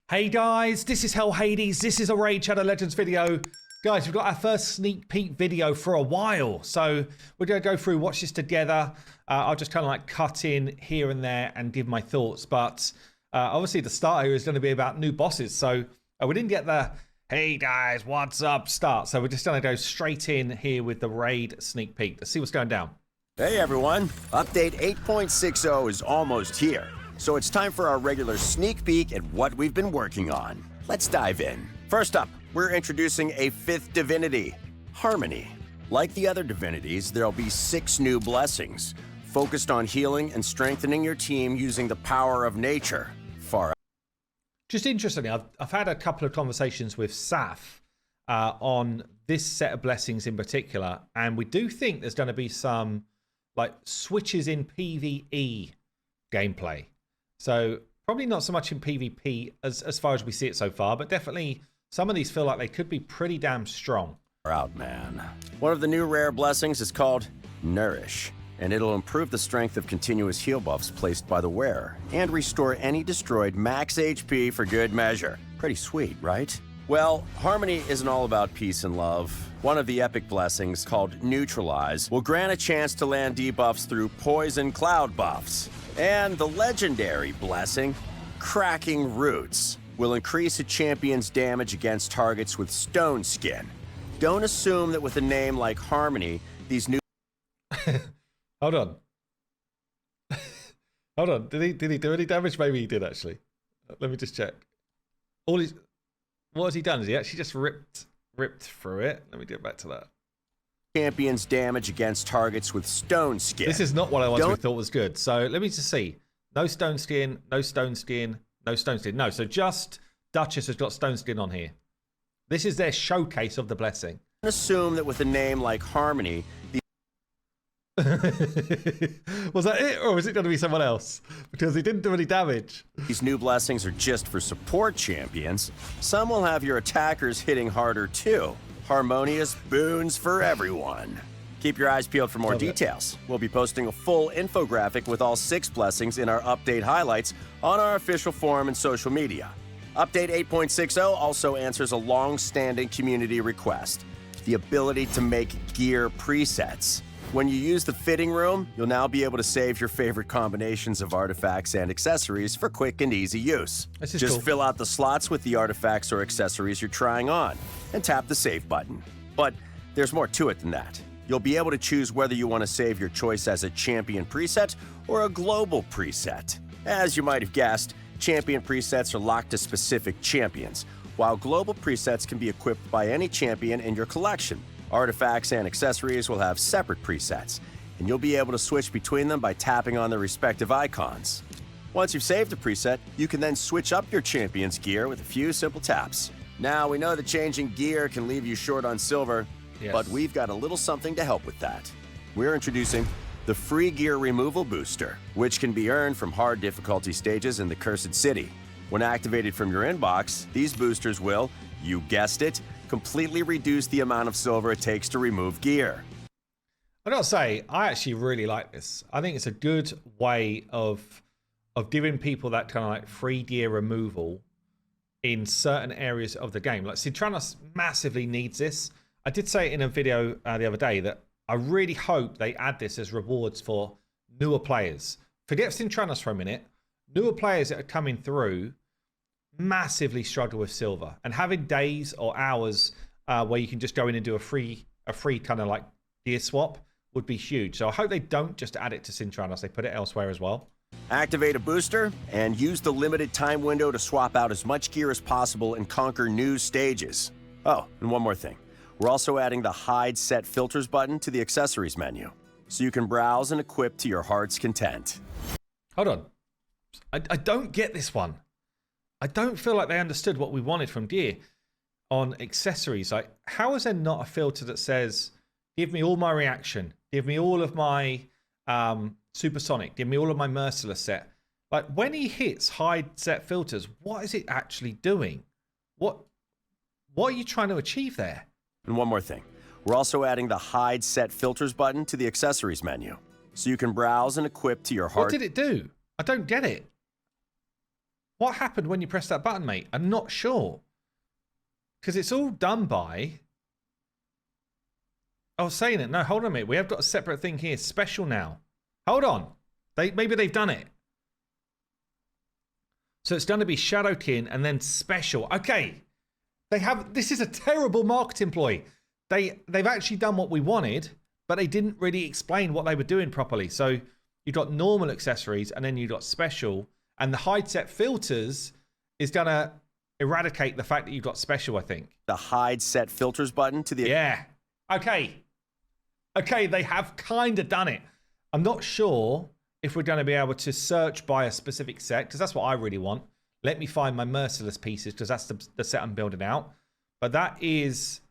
Hey guys, this is Hell Hades. This is a Raid Shadow Legends video. Guys, we've got our first sneak peek video for a while. So we're going to go through, watch this together. I'll just kind of like cut in here and there and give my thoughts. But obviously the start here is going to be about new bosses. So we didn't get the, hey guys, what's up start. So we're just going to go straight in here with the Raid sneak peek. Let's see what's going down. Hey everyone, update 8.60 is almost here. So it's time for our regular sneak peek at what we've been working on. Let's dive in. First up, we're introducing a fifth divinity, Harmony. Like the other divinities, there'll be 6 new blessings, focused on healing and strengthening your team using the power of nature. Just interestingly, I've had a couple of conversations with Saf on this set of blessings in particular, and we do think there's going to be some like switches in PvE gameplay. So probably not so much in PvP as far as we see it so far, but definitely some of these feel like they could be pretty damn strong. Out, man. One of the new rare blessings is called Nourish, and it'll improve the strength of continuous heal buffs placed by the wearer and restore any destroyed max HP for good measure. Pretty sweet, right? Well, Harmony isn't all about peace and love. One of the epic blessings, called Neutralize, will grant a chance to land debuffs through poison cloud buffs. And the legendary blessing, Cracking Roots, will increase a champion's damage against targets with stone skin. Don't assume that with a name like Harmony, these new... Hold on. Hold on. Did he do any damage? Maybe he did, actually. Let me just check. What has he done? Has he actually just ripped through it? Let me get back to that. Champion's damage against targets with stone skin. This is not what I thought was good. So let me just see. No stone skin, no stone skin, no stone skin. No, so just Duchess has got stone skin on here. This is their showcase of the blessing. Assume that with a name like Harmony, was that it, or was it going to be someone else? Because he didn't do any damage. These new blessings are just for support champions. Some will have your attackers hitting harder too. Harmonious boons for everyone. Keep your eyes peeled for more details. We'll be posting a full infographic with all 6 blessings in our update highlights on our official forum and social media. Update 8.60 also answers a long-standing community request, the ability to make gear presets. When you use the fitting room, you'll now be able to save your favorite combinations of artifacts and accessories for quick and easy use. Just cool. Fill out the slots with the artifacts or accessories you're trying on and tap the save button. But there's more to it than that. You'll be able to choose whether you want to save your choice as a champion preset or a global preset. As you might have guessed, champion presets are locked to specific champions, while global presets can be equipped by any champion in your collection. Artifacts and accessories will have separate presets, and you'll be able to switch between them by tapping on their respective icons. Once you've saved a preset, you can then switch up your champion's gear with a few simple taps. Now, we know that changing gear can leave you short on silver, but we've got a little something to help with that. We're introducing the free gear removal booster, which can be earned from hard difficulty stages in the Cursed City. When activated from your inbox, these boosters will, you guessed it, completely reduce the amount of silver it takes to remove gear. I gotta say, I actually really like this. I think it's a good way of giving people that kind of like free gear removal in certain areas of the game. Like Cintranos massively needs this. I did say in a video the other day that I really hope they add this as rewards for newer players. Forget Cintranos for a minute. Newer players that are coming through massively struggle with silver, and having days or hours where you can just go in and do a free kind of like gear swap would be huge. So I hope they don't just add it to Cintranos, they put it elsewhere as well. Activate a booster and use the limited time window to swap out as much gear as possible and conquer new stages. Oh, and one more thing. We're also adding the Hide Set Filters button to the accessories menu, so you can browse and equip to your heart's content. Hold on. I don't get this one. I don't feel like they understood what we wanted from gear on accessories. Like, how is there not a filter that says, give me all my reaction, give me all of my supersonic, give me all of my merciless set? Like, when he hits hide set filters, what is it actually doing? What are you trying to achieve there? And one more thing. We're also adding the Hide Set Filters button to the accessories menu, so you can browse and equip to your heart. What did it do? I don't get it. What happened when you pressed that button, mate? I'm not sure. Because it's all done by... I was saying it. No, hold on a minute. We have got a separate thing here. Special now. Hold on. Maybe they've done it. So it's going to be Shadowkin and then special. Okay. This is a terrible marketing ploy. They've actually done what we wanted, but they didn't really explain what they were doing properly. So you've got normal accessories and then you've got special. And the hide set filters is going to eradicate the fact that you've got special, I think. The hide set filters button to the... Yeah. Okay. Okay, they have kind of done it. I'm not sure if we're going to be able to search by a specific set, because that's what I really want. Let me find my merciless pieces, because that's the set I'm building out. But that is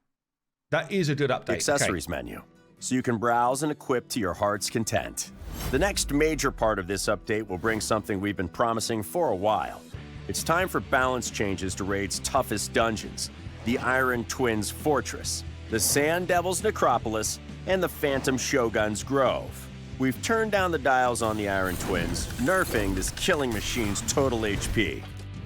a good update. The accessories menu, so you can browse and equip to your heart's content. The next major part of this update will bring something we've been promising for a while. It's time for balance changes to Raid's toughest dungeons, the Iron Twins Fortress, the Sand Devil's Necropolis, and the Phantom Shogun's Grove. We've turned down the dials on the Iron Twins, nerfing this killing machine's total HP,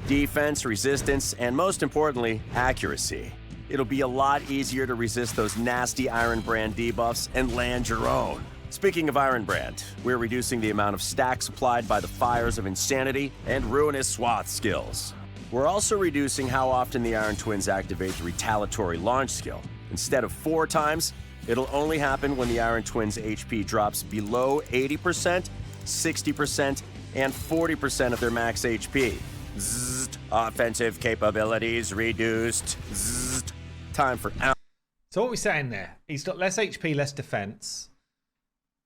defense, resistance, and most importantly, accuracy. It'll be a lot easier to resist those nasty Iron Brand debuffs and land your own. Speaking of Iron Brand, we're reducing the amount of stacks applied by the Fires of Insanity and Ruinous Swath skills. We're also reducing how often the Iron Twins activate the Retaliatory Launch skill. Instead of 4 times, it'll only happen when the Iron Twins' HP drops below 80%, 60%, and 40% of their max HP. Zzzt, offensive capabilities reduced. Zzzt, time for out. So what we're saying there, he's got less HP, less defense.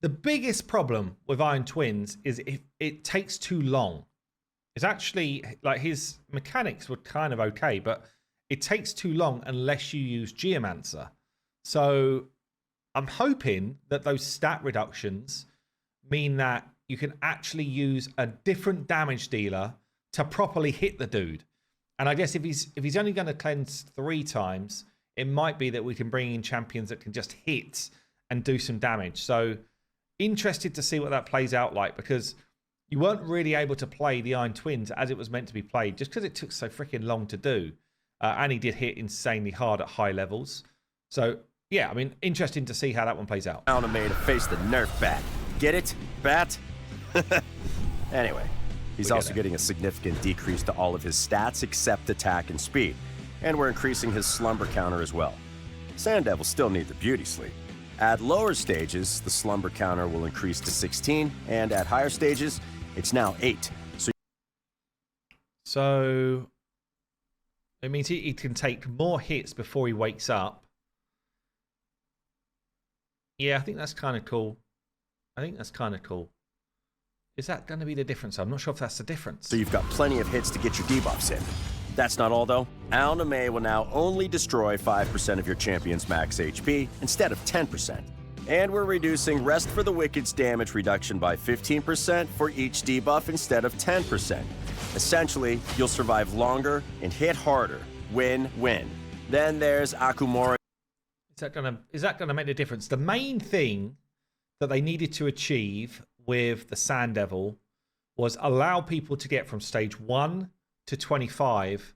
The biggest problem with Iron Twins is it takes too long. It's actually, like, his mechanics were kind of okay, but it takes too long unless you use Geomancer. So I'm hoping that those stat reductions mean that you can actually use a different damage dealer to properly hit the dude. And I guess if he's only going to cleanse 3 times, it might be that we can bring in champions that can just hit and do some damage. So interested to see what that plays out like, because you weren't really able to play the Iron Twins as it was meant to be played just because it took so freaking long to do. And he did hit insanely hard at high levels. So yeah, I mean, interesting to see how that one plays out. Anime to face the Nerf bat. Get it? Bat? Anyway, he's also getting a significant decrease to all of his stats except attack and speed. And we're increasing his slumber counter as well. Sand Devils still need the beauty sleep. At lower stages, the slumber counter will increase to 16, and at higher stages, it's now 8. So it means he can take more hits before he wakes up. Yeah, I think that's kind of cool. Is that going to be the difference? I'm not sure if that's the difference. So you've got plenty of hits to get your debuffs in. That's not all, though. Anime will now only destroy 5% of your champion's max HP instead of 10%. And we're reducing Rest for the Wicked's damage reduction by 15% for each debuff instead of 10%. Essentially, you'll survive longer and hit harder. Win-win. Then there's Akumori. Is that gonna make the difference? The main thing that they needed to achieve with the Sand Devil was allow people to get from stage 1 to 25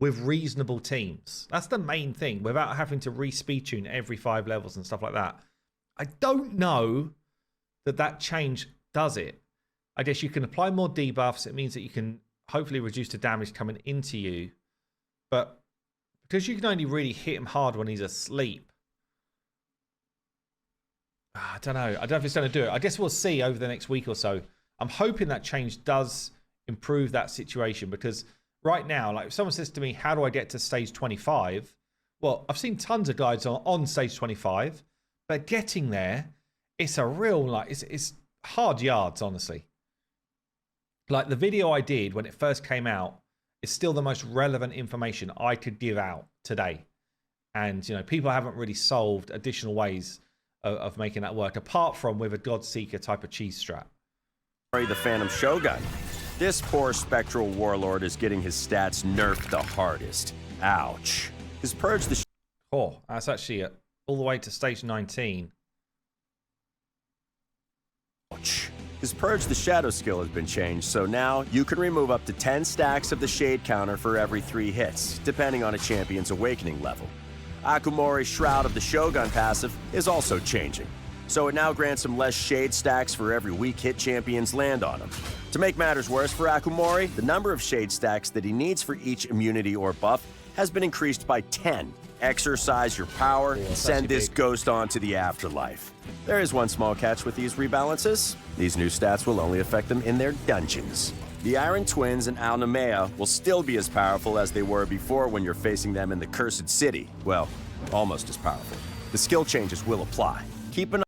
with reasonable teams. That's the main thing, without having to re-speed tune every 5 levels and stuff like that. I don't know that change does it. I guess you can apply more debuffs. It means that you can hopefully reduce the damage coming into you. But because you can only really hit him hard when he's asleep, I don't know. I don't know if it's going to do it. I guess we'll see over the next week or so. I'm hoping that change does improve that situation, because right now, like, if someone says to me, how do I get to stage 25? Well, I've seen tons of guides on stage 25, but getting there, it's a real, like, it's hard yards, honestly. Like, the video I did when it first came out is still the most relevant information I could give out today. And, you know, people haven't really solved additional ways of making that work, apart from with a Godseeker type of cheese strat. The Phantom Shogun. This poor spectral warlord is getting his stats nerfed the hardest. Ouch. His Purge the... Oh, that's actually all the way to stage 19. Ouch. His Purge the Shadow skill has been changed, so now you can remove up to 10 stacks of the Shade counter for every 3 hits, depending on a champion's awakening level. Akumori's Shroud of the Shogun passive is also changing, so it now grants him less Shade stacks for every weak hit champions land on him. To make matters worse for Akumori, the number of Shade stacks that he needs for each immunity or buff has been increased by 10. Exercise your power and send this ghost on to the afterlife. There is one small catch with these rebalances. These new stats will only affect them in their dungeons. The Iron Twins and Alnamea will still be as powerful as they were before when you're facing them in the Cursed City. Well, almost as powerful. The skill changes will apply. Keep an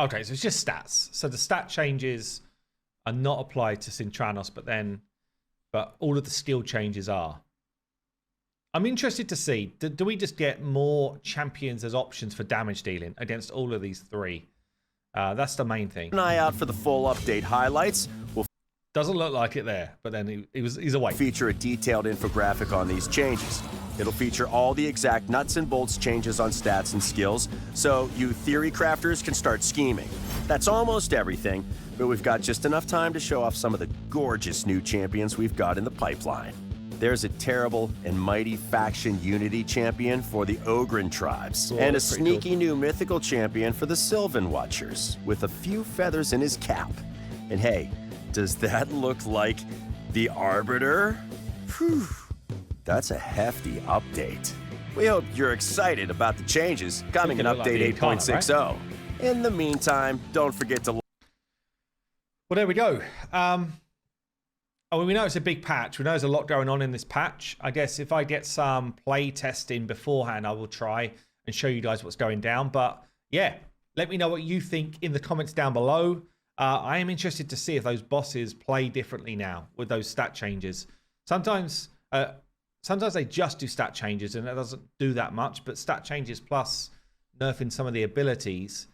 Okay, so it's just stats. So the stat changes are not applied to Cintranos, but all of the skill changes are. I'm interested to see, do we just get more champions as options for damage dealing against all of these 3? That's the main thing. An eye out for the full update highlights. We'll Doesn't look like it there, but then he's away. Feature a detailed infographic on these changes. It'll feature all the exact nuts and bolts changes on stats and skills, so you theory crafters can start scheming. That's almost everything, but we've got just enough time to show off some of the gorgeous new champions we've got in the pipeline. There's a terrible and mighty faction unity champion for the Ogren tribes, and a sneaky new mythical champion for the Sylvan Watchers, with a few feathers in his cap. And hey, does that look like the Arbiter? Whew, that's a hefty update. We hope you're excited about the changes coming in Update 8.60. In the meantime, don't forget to... Well, there we go. We know it's a big patch. We know there's a lot going on in this patch. I guess if I get some play testing beforehand, I will try and show you guys what's going down. But yeah, let me know what you think in the comments down below. I am interested to see if those bosses play differently now with those stat changes. Sometimes they just do stat changes and it doesn't do that much, but stat changes plus nerfing some of the abilities,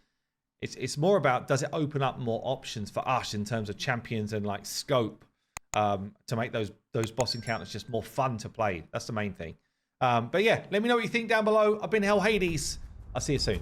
it's more about, does it open up more options for us in terms of champions and like scope, to make those boss encounters just more fun to play. That's the main thing. But yeah, let me know what you think down below. I've been Hell Hades. I'll see you soon.